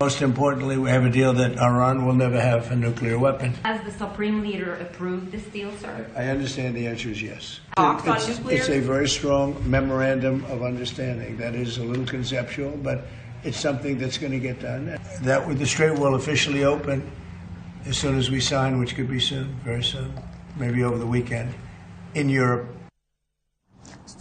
Most importantly, we have a deal that Iran will never have a nuclear weapon. Has the Supreme Leader approved this deal, sir? I understand the answer is yes. Talks on nuclear? It's a very strong memorandum of understanding. That is a little conceptual, but it's something that's going to get done. That the strait will officially open as soon as we sign, which could be soon, very soon, maybe over the weekend, in Europe.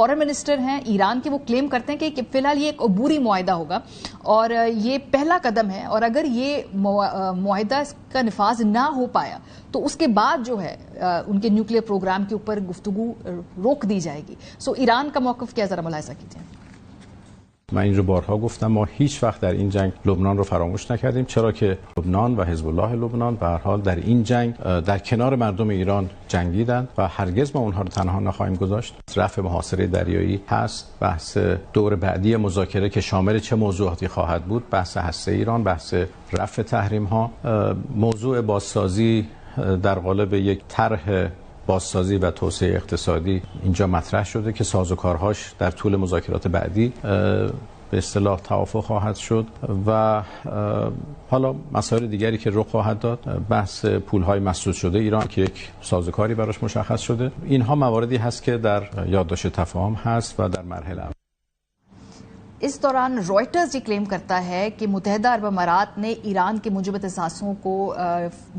Foreign minister ہیں ایران کے, وہ کلیم کرتے ہیں کہ فی الحال یہ ایک عبوری معاہدہ ہوگا اور یہ پہلا قدم ہے, اور اگر یہ معاہدہ کا نفاذ نہ ہو پایا تو اس کے بعد جو ہے ان کے نیوکلیئر پروگرام کے اوپر گفتگو روک دی جائے گی. سو ایران کا موقف کیا, ذرا ملاحظہ کیجیے. من این رو بارها گفتم, ما هیچ وقت در این جنگ لبنان رو فراموش نکردیم, چرا که لبنان و حزب الله لبنان به هر حال در این جنگ در کنار مردم ایران جنگیدند و هرگز ما اونها رو تنها نخواهیم گذاشت. رفع محاصره دریایی هست, بحث دور بعدی مذاکره که شامل چه موضوعاتی خواهد بود, بحث هسته ایران, بحث رفع تحریم ها, موضوع بازسازی در قالب یک طرح بازسازی و توسعه اقتصادی اینجا مطرح شده که سازوکارهاش در طول مذاکرات بعدی به اصطلاح توافق خواهد شد و حالا مسائل دیگری که رخ خواهد داد, بحث پولهای مسدود شده ایران که یک سازوکاری براش مشخص شده. اینها مواردی هست که در یادداشت تفاهم هست و در مرحله اس دوران رائٹرز یہ کلیم کرتا ہے کہ متحدہ عرب امارات نے ایران کے منجمد اثاثوں کو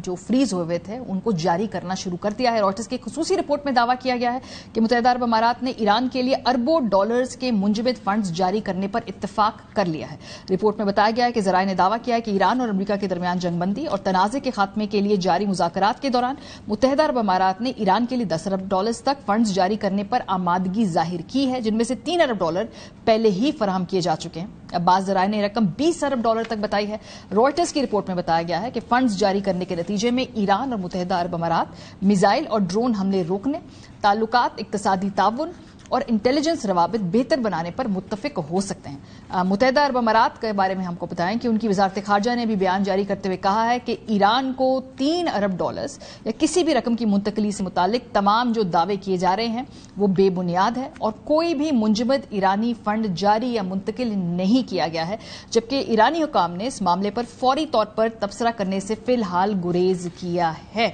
جو فریز ہوئے تھے ان کو جاری کرنا شروع کر دیا ہے. رائٹرز کی خصوصی رپورٹ میں دعویٰ کیا گیا ہے کہ متحدہ عرب امارات نے ایران کے لیے اربوں ڈالرز کے منجمد فنڈز جاری کرنے پر اتفاق کر لیا ہے. رپورٹ میں بتایا گیا ہے کہ ذرائع نے دعویٰ کیا ہے کہ ایران اور امریکہ کے درمیان جنگ بندی اور تنازع کے خاتمے کے لیے جاری مذاکرات کے دوران متحدہ عرب امارات نے ایران کے لیے 10 ارب ڈالرز تک فنڈز جاری کرنے پر آمادگی ظاہر کی ہے, جن میں سے 3 ارب ڈالر پہلے ہی فراہم کیے جا چکے ہیں. اب بعض ذرائع نے رقم 20 ارب ڈالر تک بتائی ہے. رائٹرز کی رپورٹ میں بتایا گیا ہے کہ فنڈز جاری کرنے کے نتیجے میں ایران اور متحدہ عرب امارات میزائل اور ڈرون حملے روکنے, تعلقات, اقتصادی تعاون اور انٹیلیجنس روابط بہتر بنانے پر متفق ہو سکتے ہیں. متحدہ عرب امارات کے بارے میں ہم کو بتائیں کہ ان کی وزارت خارجہ نے بھی بیان جاری کرتے ہوئے کہا ہے کہ ایران کو 3 ارب ڈالرز یا کسی بھی رقم کی منتقلی سے متعلق تمام جو دعوے کیے جا رہے ہیں وہ بے بنیاد ہے اور کوئی بھی منجمد ایرانی فنڈ جاری یا منتقل نہیں کیا گیا ہے, جبکہ ایرانی حکام نے اس معاملے پر فوری طور پر تبصرہ کرنے سے فی الحال گریز کیا ہے.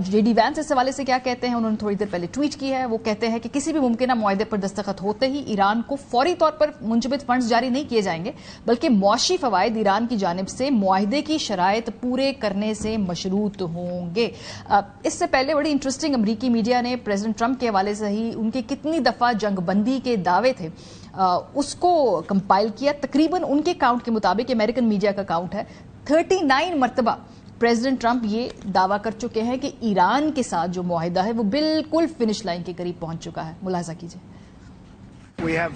جے ڈی وینس اس حوالے سے کیا کہتے ہیں, انہوں نے تھوڑی دیر پہلے ٹویٹ کی ہے. وہ کہتے ہیں کہ کسی بھی ممکنہ معاہدے پر دستخط ہوتے ہی ایران کو فوری طور پر منجمد فنڈز جاری نہیں کیے جائیں گے, بلکہ معاشی فوائد ایران کی جانب سے معاہدے کی شرائط پورے کرنے سے مشروط ہوں گے. اس سے پہلے بڑی انٹرسٹنگ امریکی میڈیا نے پریزیڈنٹ ٹرمپ کے حوالے سے ہی ان کے کتنی دفعہ جنگ بندی کے دعوے تھے اس کو کمپائل کیا. تقریباً ان کے کاؤنٹ کے مطابق, امریکن میڈیا کا کاؤنٹ ہے, 39 مرتبہ پریزیڈنٹ ٹرمپ یہ دعویٰ کر چکے ہیں کہ ایران کے ساتھ جو معاہدہ ہے وہ بالکل فنش لائن کے قریب پہنچ چکا ہے. ملاحظہ کیجیے. We have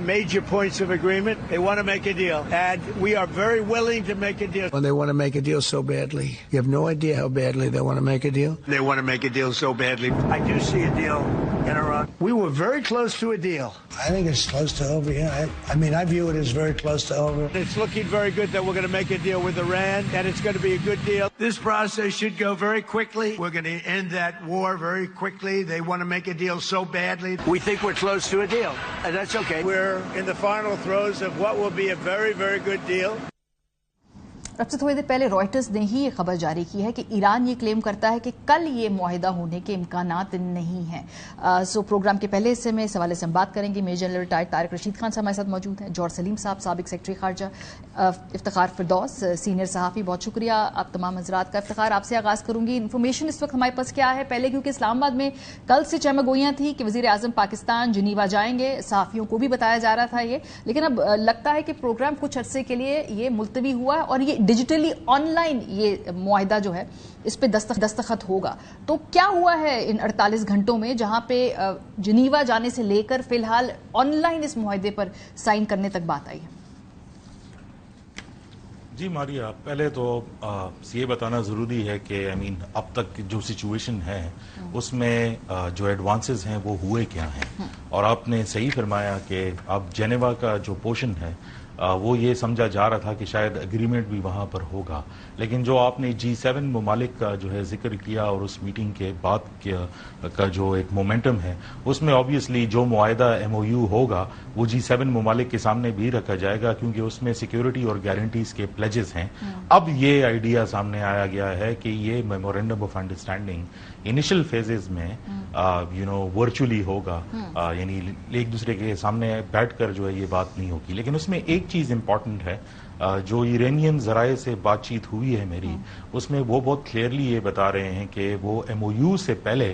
major points of agreement. They want to make a deal, and we are very willing to make a deal. When they want to make a deal so badly, you have no idea how badly they want to make a deal. They want to make a deal so badly. I do see a deal in Iran. We were very close to a deal. I think it's close to over, yeah. I mean, I view it as very close to over. It's looking very good that we're going to make a deal with Iran, and it's going to be a good deal. This process should go very quickly. We're going to end that war very quickly. They want to make a deal so badly. We think we're close to a deal, and that's okay. We're in the final throes of what will be a very, very good deal. اب سے تھوڑی دیر پہلے writers نے ہی یہ خبر جاری کی ہے کہ ایران یہ کلیم کرتا ہے کہ کل یہ معاہدہ ہونے کے امکانات نہیں ہیں. سو پروگرام کے پہلے حصے میں اس حوالے سے ہم بات کریں گے. Major general retired Tariq Rashid Khan sahib ہمارے ساتھ موجود ہیں, جوہر سلیم صاحب سابق سیکرٹری خارجہ, افتخار فردوس سینئر صحافی. بہت شکریہ آپ تمام حضرات کا. افتخار, آپ سے آغاز کروں گی. انفارمیشن اس وقت ہمارے پاس کیا ہے پہلے, کیونکہ اسلام آباد میں کل سے چہمہ گوئیاں تھیں کہ وزیر اعظم پاکستان جنیوا جائیں گے, صحافیوں کو بھی بتایا جا رہا تھا یہ, لیکن اب لگتا ہے کہ پروگرام کچھ عرصے کے لیے یہ ملتوی ہوا ہے اور یہ ڈیجیٹلی آن لائن یہ معاہدہ جو ہے اس پہ دستخط ہوگا. تو کیا ہوا ہے ان 48 گھنٹوں میں جہاں پہ جنیوا جانے سے لے کر فی الحال آن لائن اس معاہدے پر سائن کرنے تک بات آئی ہے؟ جی ماریا, پہلے تو یہ بتانا ضروری ہے کہ اب تک جو سچویشن ہے اس میں جو ایڈوانسز ہیں وہ ہوئے کیا ہیں, اور آپ نے صحیح فرمایا کہ اب جنیوا کا جو پورشن ہے وہ یہ سمجھا جا رہا تھا کہ شاید اگریمنٹ بھی وہاں پر ہوگا, لیکن جو آپ نے G7 ممالک کا جو ہے ذکر کیا اور اس میٹنگ کے بعد کا جو ایک مومنٹم ہے اس میں آبویسلی جو معاہدہ MOU ہوگا وہ G7 ممالک کے سامنے بھی رکھا جائے گا, کیونکہ اس میں سیکیورٹی اور گارنٹیز کے پلیجز ہیں. اب یہ آئیڈیا سامنے آیا گیا ہے کہ یہ memorandum of understanding initial phases میں ورچولی ہوگا, یعنی ایک دوسرے کے سامنے بیٹھ کر جو ہے یہ بات نہیں ہوگی. لیکن اس میں ایک چیز امپورٹنٹ ہے, جو ایرانین ذرائع سے بات چیت ہوئی ہے میری, اس میں وہ بہت کلیئرلی یہ بتا رہے ہیں کہ وہ MOU سے پہلے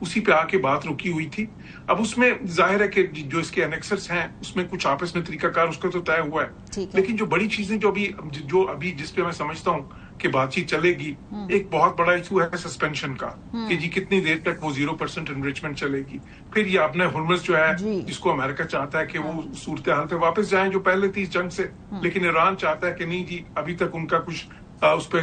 اسی پہ آ کے بات رکی ہوئی تھی. اب اس میں ظاہر ہے کہ جو اس کے انیکسرز ہیں اس میں کچھ آپس میں طریقہ کار اس کا تو طے ہوا ہے, لیکن جو بڑی چیزیں جو ابھی جس پہ میں سمجھتا ہوں کہ بات چیت چلے گی, ایک بہت بڑا ایشو ہے سسپینشن کا, کہ جی کتنی دیر تک وہ 0% انریچمنٹ چلے گی. پھر یہ اپنے ہرمز جو ہے جس کو امریکہ چاہتا ہے کہ وہ صورتحال پہ واپس جائیں جو پہلے تھی اس جنگ سے, لیکن ایران چاہتا ہے کہ نہیں جی ابھی تک ان کا کچھ اس پہ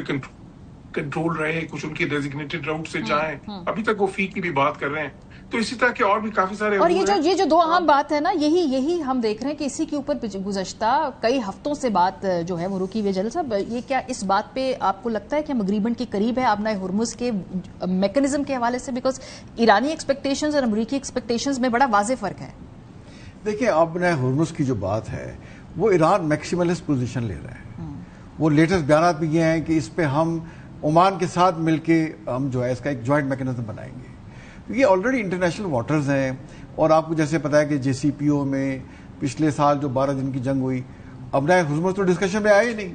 کنٹرول رہے, کچھ ان کی ڈیزگنیٹڈ راؤٹ سے جائیں, ابھی تک وہ فی کی بھی بات کر رہے ہیں. تو اسی طرح کے اور بھی کافی سارے, اور یہ جو دو اہم بات ہے نا, یہی ہم دیکھ رہے ہیں کہ اسی کے اوپر گزشتہ کئی ہفتوں سے بات جو ہے وہ رکی ہوئی. جلال صاحب, یہ کیا اس بات پہ آپ کو لگتا ہے کہ ہم اگریمنٹ کے قریب ہے آبنائے ہرمز کے میکنزم کے حوالے سے؟ بیکاز ایرانی ایکسپیکٹیشنز اور امریکی ایکسپیکٹیشنز میں بڑا واضح فرق ہے. دیکھیں, آبنائے ہرمز کی جو بات ہے وہ ایران میکسیملسٹ پوزیشن لے رہا ہے. وہ لیٹسٹ بیانات بھی یہ ہیں کہ اس پہ ہم عمان کے ساتھ مل کے ہم جو ہے اس کا ایک جوائنٹ میکنزم بنائیں گے. یہ آلریڈی انٹرنیشنل واٹرز ہیں, اور آپ کو جیسے پتا ہے کہ جے سی پی او میں پچھلے سال جو 12 دن کی جنگ ہوئی, آبنائے ہرمز تو ڈسکشن میں آئے ہی نہیں.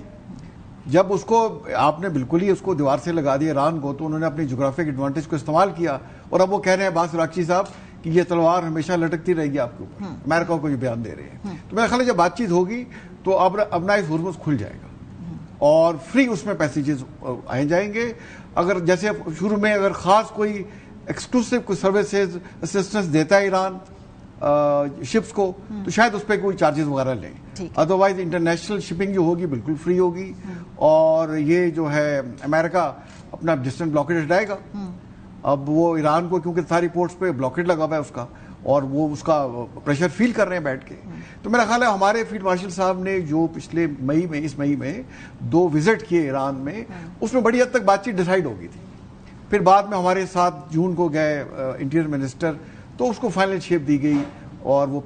جب اس کو آپ نے بالکل ہی اس کو دیوار سے لگا دیا ایران کو, تو انہوں نے اپنی جغرافک ایڈوانٹیج کو استعمال کیا, اور اب وہ کہہ رہے ہیں باس راکچی صاحب کہ یہ تلوار ہمیشہ لٹکتی رہے گی آپ کے اوپر. امریکہ کو یہ بیان دے رہے ہیں. تو میرا خیال ہے جب بات چیت ہوگی تو آبنائے ہرمز کھل جائے گا اور فری اس میں پیسیجز آئے جائیں گے. اگر جیسے شروع میں اگر خاص کوئی ایکسکلوسیو کوئی سروسز اسسٹنس دیتا ہے ایران شپس کو, تو شاید اس پہ کوئی چارجز وغیرہ لیں. ادروائز انٹرنیشنل شپنگ جو ہوگی بالکل فری ہوگی, اور یہ جو ہے امریکہ اپنا ڈسٹنٹ بلاکیڈ ہٹائے گا. اب وہ ایران کو کیونکہ ساری پورٹس پہ بلاکیڈ لگا ہوا ہے اس کا, اور وہ اس کا پریشر فیل کر رہے ہیں بیٹھ کے. تو میرا خیال ہے ہمارے فیلڈ مارشل صاحب نے جو پچھلے اس مئی میں 2 وزٹ کیے ایران میں, اس میں بڑی حد تک بات چیت ڈیسائیڈ ہو گئی تھی. پھر بعد میں ہمارے ساتھ جون کو گئے انٹیریئر منسٹر, تو اس کو فائنل شیپ دی گئی, اور وہ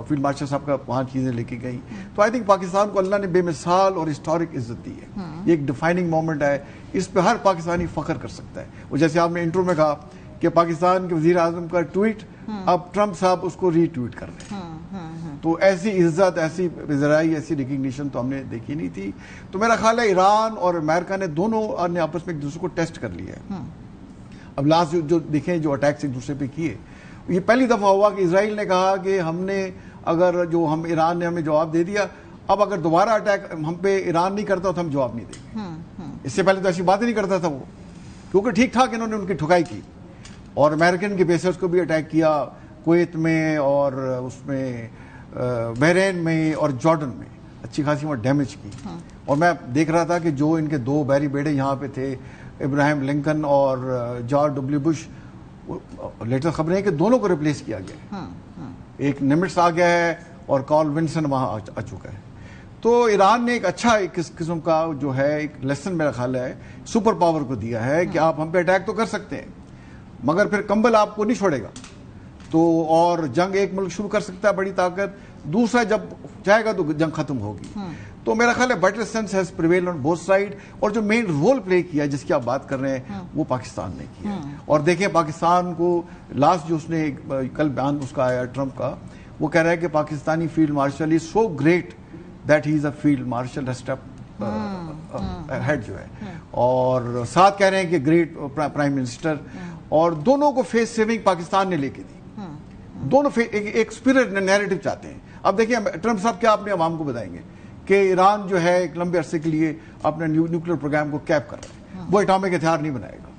فیلڈ مارشل صاحب کا وہاں چیزیں لے کے گئی. تو آئی تھنک پاکستان کو اللہ نے بے مثال اور ہسٹورک عزت دی ہے. یہ ایک ڈیفائننگ مومنٹ ہے, اس پہ ہر پاکستانی فخر کر سکتا ہے. اور جیسے آپ نے انٹرو میں کہا کہ پاکستان کے وزیر اعظم کا ٹویٹ, اب ٹرمپ صاحب اس کو ری ٹویٹ کر رہے ہیں. تو ایسی عزت, ایسی وزرائی, ایسی ریکگنیشن تو ہم نے دیکھی نہیں تھی. تو میرا خیال ہے ایران اور امریکہ نے دونوں نے آپس میں ایک دوسرے کو ٹیسٹ کر لیا ہے. اب لاسٹ جو دیکھیں جو اٹیکس ایک دوسرے پہ کیے, یہ پہلی دفعہ ہوا کہ اسرائیل نے کہا کہ ہم نے اگر جو ہم ایران نے ہمیں جواب دے دیا, اب اگر دوبارہ اٹیک ہم پہ ایران نہیں کرتا تو ہم جواب نہیں دیں گے. اس سے پہلے تو ایسی بات ہی نہیں کرتا تھا وہ, کیونکہ ٹھیک ٹھاک انہوں نے ان کی ٹھکائی کی, اور امریکن کے بیسز کو بھی اٹیک کیا کویت میں, اور اس میں بحرین میں اور جارڈن میں اچھی خاصی وہاں ڈیمیج کی. اور میں دیکھ رہا تھا کہ جو ان کے 2 بحری بیڑے یہاں پہ تھے, ابراہیم لنکن اور جارج ڈبلیو بش, لیٹسٹ خبریں ہیں کہ دونوں کو ریپلیس کیا گیا ہے. ایک نمٹس آ گیا ہے اور کارل ونسن وہاں آ چکا ہے. تو ایران نے ایک اچھا ایک قسم کا جو ہے ایک لیسن میرا خیال ہے سپر پاور کو دیا ہے کہ آپ ہم پہ اٹیک تو کر سکتے ہیں, مگر پھر کمبل آپ کو نہیں چھوڑے گا. تو اور جنگ ایک ملک شروع کر سکتا ہے بڑی طاقت, دوسرا جب جائے گا تو جنگ ختم ہوگی. تو میرا خیال ہے better sense has prevail on both side, اور جو مین رول پلے کیا جس کی آپ بات کر رہے ہیں وہ پاکستان نے کیا. اور دیکھیں پاکستان کو لاسٹ جو اس نے کل بیان اس کا آیا ٹرمپ کا, وہ کہہ رہا ہے کہ Pakistani field marshal is so great that he is a field marshal step head جو ہے, اور ساتھ کہہ رہے ہیں کہ گریٹ پرائم منسٹر. اور دونوں کو فیس سیونگ پاکستان نے لے کے دی. دونوں ایک اسپرٹ نیریٹو چاہتے ہیں. اب دیکھیں ٹرمپ صاحب کیا اپنے عوام کو بتائیں گے کہ ایران جو ہے ایک لمبے عرصے کے لیے اپنے نیوکلیر پروگرام کو کیپ کر رہا ہے, وہ ایٹامک ہتھیار نہیں بنائے گا.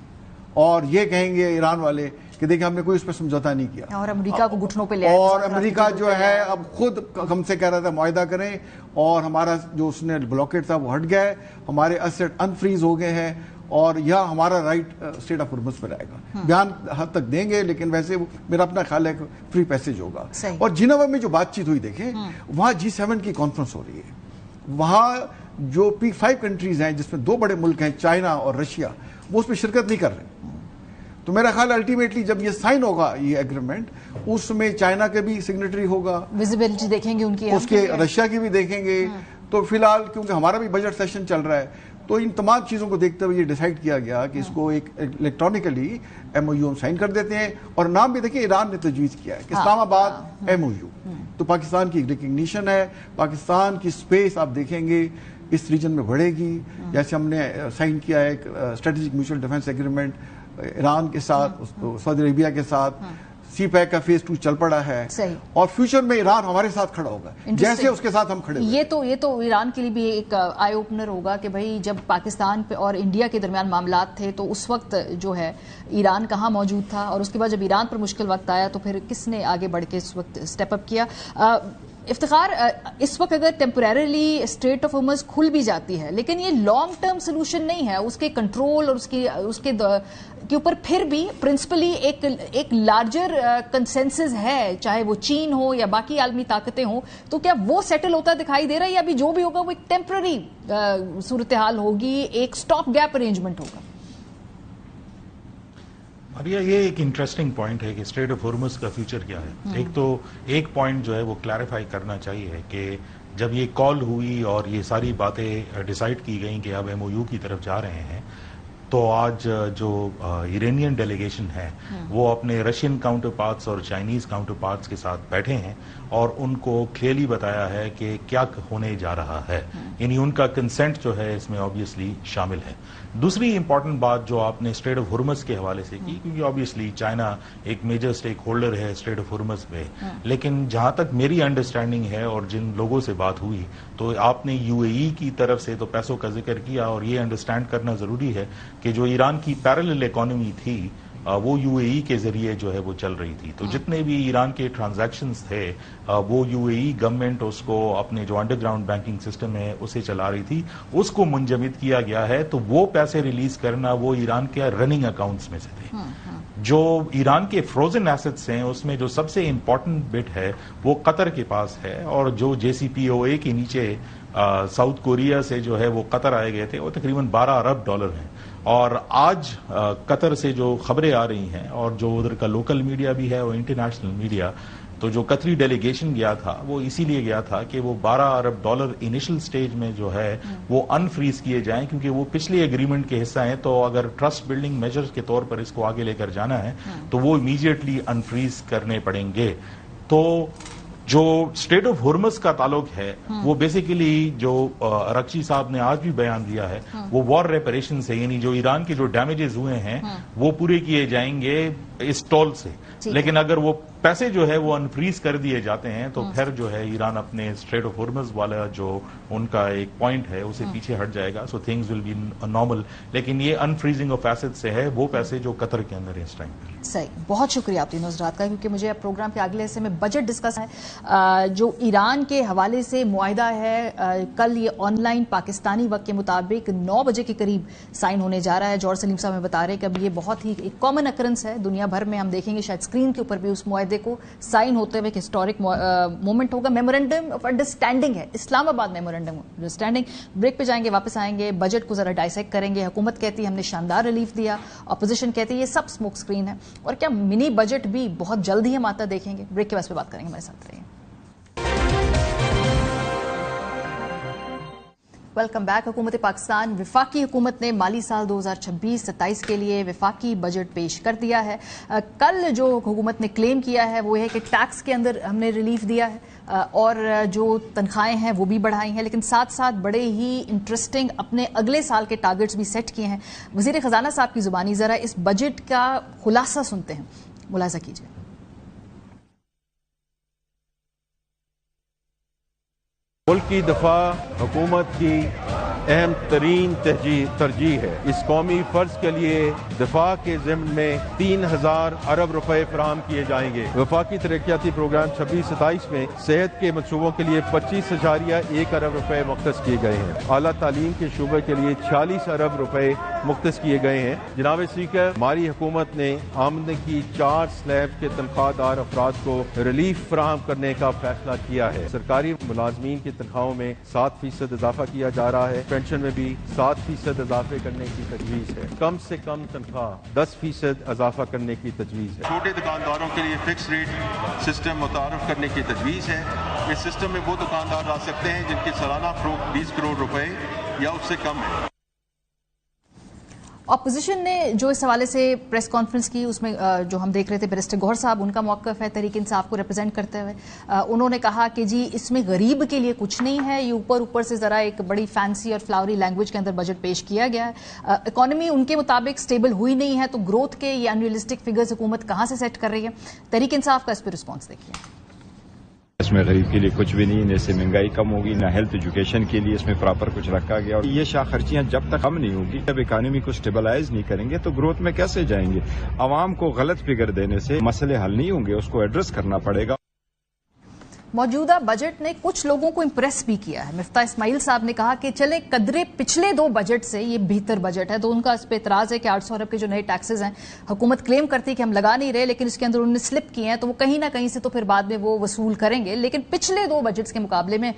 اور یہ کہیں گے ایران والے کہ دیکھیں ہم نے کوئی اس پہ سمجھوتا نہیں کیا, اور امریکہ کو گھٹنوں پہ لے آئے, اور امریکہ جو ہے اب خود ہم سے کہہ رہا تھا معاہدہ کریں, اور ہمارا جو اس نے بلاکیٹ تھا وہ ہٹ گیا ہے, ہمارے ایسٹ انفریز ہو گئے ہیں, اور یہاں ہمارا رائٹ اسٹیٹ آف ہرمز پہ رہے گا. بیان حد تک دیں گے, لیکن ویسے میرا اپنا خیال ہے کہ فری پیسج ہوگا. اور جنیوا میں جو بات چیت ہوئی دیکھیں, وہاں G7 کی کانفرنس ہو رہی ہے. وہاں جو P5 کنٹریز ہیں جس میں 2 بڑے ملک ہیں چائنا اور رشیا, وہ اس میں شرکت نہیں کر رہے. تو میرا خیال الٹیمیٹلی جب یہ سائن ہوگا یہ ایگریمنٹ, اس میں چائنا کے بھی سگنیٹری ہوگا, ویزیبلٹی دیکھیں گے ان کی, اس کے رشیا کی بھی دیکھیں گے. تو فی الحال کیونکہ ہمارا بھی بجٹ سیشن چل رہا ہے, تو ان تمام چیزوں کو دیکھتے ہوئے یہ ڈیسائیڈ کیا گیا کہ اس کو ایک الیکٹرانکلی MOU ہم سائن کر دیتے ہیں. اور نام بھی دیکھیں ایران نے تجویز کیا ہے کہ اسلام آباد MOU, تو پاکستان کی ریکگنیشن ہے. پاکستان کی اسپیس آپ دیکھیں گے اس ریجن میں بڑھے گی. جیسے ہم نے سائن کیا ہے ایک strategic mutual defence agreement Iran کے ساتھ سعودی عربیہ کے ساتھ سی پیک کا فیز 2 چل پڑا ہے اور فیوچر میں ایران ہمارے ساتھ کھڑا ہوگا جیسے اس کے ساتھ ہم کھڑے ہوئے. یہ تو ایران کے لیے بھی ایک آئی اوپنر ہوگا کہ بھائی جب پاکستان پہ اور انڈیا کے درمیان معاملات تھے تو اس وقت جو ہے ایران کہاں موجود تھا, اور اس کے بعد جب ایران پر مشکل وقت آیا تو پھر کس نے آگے بڑھ کے اس وقت اسٹیپ اپ کیا. افتخار, اس وقت اگر ٹیمپریرلی اسٹریٹ آف ہارمز کھل بھی جاتی ہے لیکن یہ لانگ ٹرم سولوشن نہیں ہے, اس کے کنٹرول اور اس کے اوپر پھر بھی پرنسپلی ایک لارجر کنسنسس ہے, چاہے وہ چین ہو یا باقی عالمی طاقتیں ہوں, تو کیا وہ سیٹل ہوتا دکھائی دے رہا ہے یا ابھی جو بھی ہوگا وہ ایک ٹیمپرری صورتحال ہوگی, ایک سٹاپ گیپ ارینجمنٹ ہوگا؟ ماریا, یہ ایک انٹرسٹنگ پوائنٹ ہے کہ اسٹریٹ آف ہارمز کا فیوچر کیا ہے. ایک پوائنٹ جو ہے وہ کلیریفائی کرنا چاہیے کہ جب یہ کال ہوئی اور یہ ساری باتیں ڈیسائیڈ کی گئیں کہ اب ایم او یو کی طرف جا رہے ہیں, تو آج جو ایرانین ڈیلیگیشن ہے وہ اپنے رشین کاؤنٹر پارٹس اور چائنیز کاؤنٹر پارٹس کے ساتھ بیٹھے ہیں اور ان کو کلیئرلی بتایا ہے کہ کیا ہونے جا رہا ہے, یعنی ان کا کنسنٹ جو ہے اس میں آبویسلی شامل ہے. دوسری امپورٹنٹ بات جو آپ نے اسٹریٹ آف ہارمز کے حوالے سے کی, کیونکہ آبویسلی چائنا ایک میجر اسٹیک ہولڈر ہے اسٹریٹ آف ہارمز میں, لیکن جہاں تک میری انڈرسٹینڈنگ ہے اور جن لوگوں سے بات ہوئی تو آپ نے یو اے ای کی طرف سے تو پیسوں کا ذکر کیا, اور یہ انڈرسٹینڈ کرنا ضروری ہے کہ جو ایران کی پیرلل اکانومی تھی وہ یو اے ای کے ذریعے جو ہے وہ چل رہی تھی. تو جتنے بھی ایران کے ٹرانزیکشنز تھے وہ یو اے ای گورنمنٹ اس کو اپنے جو انڈر گراؤنڈ بینکنگ سسٹم ہے اسے چلا رہی تھی, اس کو منجمد کیا گیا ہے. تو وہ پیسے ریلیز کرنا وہ ایران کے رننگ اکاؤنٹس میں سے تھے. جو ایران کے فروزن ایسٹس ہیں اس میں جو سب سے امپورٹنٹ بٹ ہے وہ قطر کے پاس ہے, اور جو جے سی پی او اے کے نیچے ساؤتھ کوریا سے جو ہے وہ قطر آئے گئے تھے وہ تقریباً $12 ارب ہیں. اور آج قطر سے جو خبریں آ رہی ہیں اور جو ادھر کا لوکل میڈیا بھی ہے اور انٹرنیشنل میڈیا, تو جو قطری ڈیلیگیشن گیا تھا وہ اسی لیے گیا تھا کہ وہ $12 ارب انیشل سٹیج میں جو ہے وہ انفریز کیے جائیں, کیونکہ وہ پچھلی ایگریمنٹ کے حصہ ہیں. تو اگر ٹرسٹ بلڈنگ میجرز کے طور پر اس کو آگے لے کر جانا ہے تو وہ امیڈیٹلی انفریز کرنے پڑیں گے. تو جو اسٹریٹ آف ہارمز کا تعلق ہے وہ بیسیکلی جو رکشی صاحب نے آج بھی بیان دیا ہے وہ وار ریپریشن سے, یعنی جو ایران کے جو ڈیمیجز ہوئے ہیں وہ پورے کیے جائیں گے اس ٹول سے. لیکن اگر وہ پیسے جو ہے وہ انفریز کر دیے جاتے ہیں تو پھر جو ہے ایران اپنے اسٹریٹ آف ہارمز والا جو ان کا ایک پوائنٹ ہے اسے پیچھے ہٹ جائے گا. So things will be normal. لیکن یہ انفریزنگ آف ایسٹ سے ہے وہ پیسے جو قطر کے اندر اس ٹائم پہ. صحیح, بہت شکریہ آپ تینوں حضرات کا, کیونکہ مجھے پروگرام کے اگلے حصے میں بجٹ ڈسکس ہے. جو ایران کے حوالے سے معاہدہ ہے کل یہ آن لائن پاکستانی وقت کے مطابق 9 بجے کے قریب سائن ہونے جا رہا ہے. جارج سلیم صاحب ہمیں بتا رہے ہیں کہ اب یہ بہت ہی ایک کامن اکرنس ہے دنیا بھر میں. ہم دیکھیں گے شاید اسکرین کے اوپر بھی اس معاہدے کو سائن ہوتے ہوئے ایک ہسٹورک مومنٹ ہوگا. میمورینڈم آف انڈرسٹینڈنگ ہے, اسلام آباد میمورینڈم آف انڈرسٹینڈنگ. بریک پہ جائیں گے, واپس آئیں گے, بجٹ کو ذرا ڈائسیکٹ کریں گے. حکومت کہتی ہے ہم نے شاندار ریلیف دیا, اپوزیشن کہتی ہے یہ سب اسموک اسکرین ہے, اور کیا منی بجٹ بھی بہت جلد ہی ہم آتا دیکھیں گے. بریک کے بعد پہ بات کریں گے, ہمارے ساتھ رہیے. Welcome back. حکومت پاکستان وفاقی حکومت نے مالی سال 2026-27 کے لیے وفاقی بجٹ پیش کر دیا ہے. کل جو حکومت نے کلیم کیا ہے وہ ہے کہ ٹیکس کے اندر ہم نے ریلیف دیا ہے اور جو تنخواہیں ہیں وہ بھی بڑھائی ہیں, لیکن ساتھ ساتھ بڑے ہی انٹرسٹنگ اپنے اگلے سال کے ٹارگٹس بھی سیٹ کیے ہیں. وزیر خزانہ صاحب کی زبانی ذرا اس بجٹ کا خلاصہ سنتے ہیں, ملاحظہ کیجیے. ملک کی دفاع حکومت کی اہم ترین ترجیح ہے. اس قومی فرض کے لیے دفاع کے ضمن میں 3000 ارب روپے فراہم کیے جائیں گے. وفاقی ترقیاتی پروگرام 26-27 میں صحت کے منصوبوں کے لیے 25.1 ارب روپے مختص کیے گئے ہیں. اعلیٰ تعلیم کے شعبے کے لیے 46 ارب روپے مختص کیے گئے ہیں. جناب اسپیکر, ہماری حکومت نے آمدنی کی 4 سلیب کے تنخواہ دار افراد کو ریلیف فراہم کرنے کا فیصلہ کیا ہے. سرکاری ملازمین کی تنخواہوں میں 7% اضافہ کیا جا رہا ہے. پینشن میں بھی 7% اضافے کرنے کی تجویز ہے. کم سے کم تنخواہ 10% اضافہ کرنے کی تجویز ہے. چھوٹے دکانداروں کے لیے فکس ریٹ سسٹم متعارف کرنے کی تجویز ہے. اس سسٹم میں وہ دکاندار آ سکتے ہیں جن کی سالانہ فروخت 20 کروڑ روپے یا اس سے کم ہے. اپوزیشن نے جو اس حوالے سے پریس کانفرنس کی اس میں جو ہم دیکھ رہے تھے بیرسٹر گوہر صاحب ان کا موقف ہے تحریک انصاف کو ریپرزینٹ کرتے ہوئے انہوں نے کہا کہ جی اس میں غریب کے لیے کچھ نہیں ہے, یہ اوپر سے ذرا ایک بڑی فینسی اور فلاوری لینگویج کے اندر بجٹ پیش کیا گیا ہے. اکانومی ان کے مطابق سٹیبل ہوئی نہیں ہے تو گروتھ کے یہ انریلسٹک فگرز حکومت کہاں سے سیٹ کر رہی ہے؟ تحریک انصاف کا اس پہ رسپانس دیکھیے. اس میں غریب کے لیے کچھ بھی نہیں, نہ اس سے مہنگائی کم ہوگی, نہ ہیلتھ ایجوکیشن کے لیے اس میں پراپر کچھ رکھا گیا. اور یہ شاہ خرچیاں جب تک کم نہیں ہوگی, جب اکانومی کو سٹیبلائز نہیں کریں گے تو گروتھ میں کیسے جائیں گے؟ عوام کو غلط فگر دینے سے مسئلے حل نہیں ہوں گے, اس کو ایڈریس کرنا پڑے گا. موجودہ بجٹ نے کچھ لوگوں کو امپریس بھی کیا ہے. مفتاح اسماعیل صاحب نے کہا کہ چلے قدرے پچھلے 2 بجٹ سے یہ بہتر بجٹ ہے, تو ان کا اس پہ اعتراض ہے کہ 800 ارب کے جو نئے ٹیکسز ہیں حکومت کلیم کرتی ہے کہ ہم لگا نہیں رہے, لیکن اس کے اندر انہوں نے سلپ کیے ہیں تو وہ کہیں نہ کہیں سے تو پھر بعد میں وہ وصول کریں گے. لیکن پچھلے 2 بجٹس کے مقابلے میں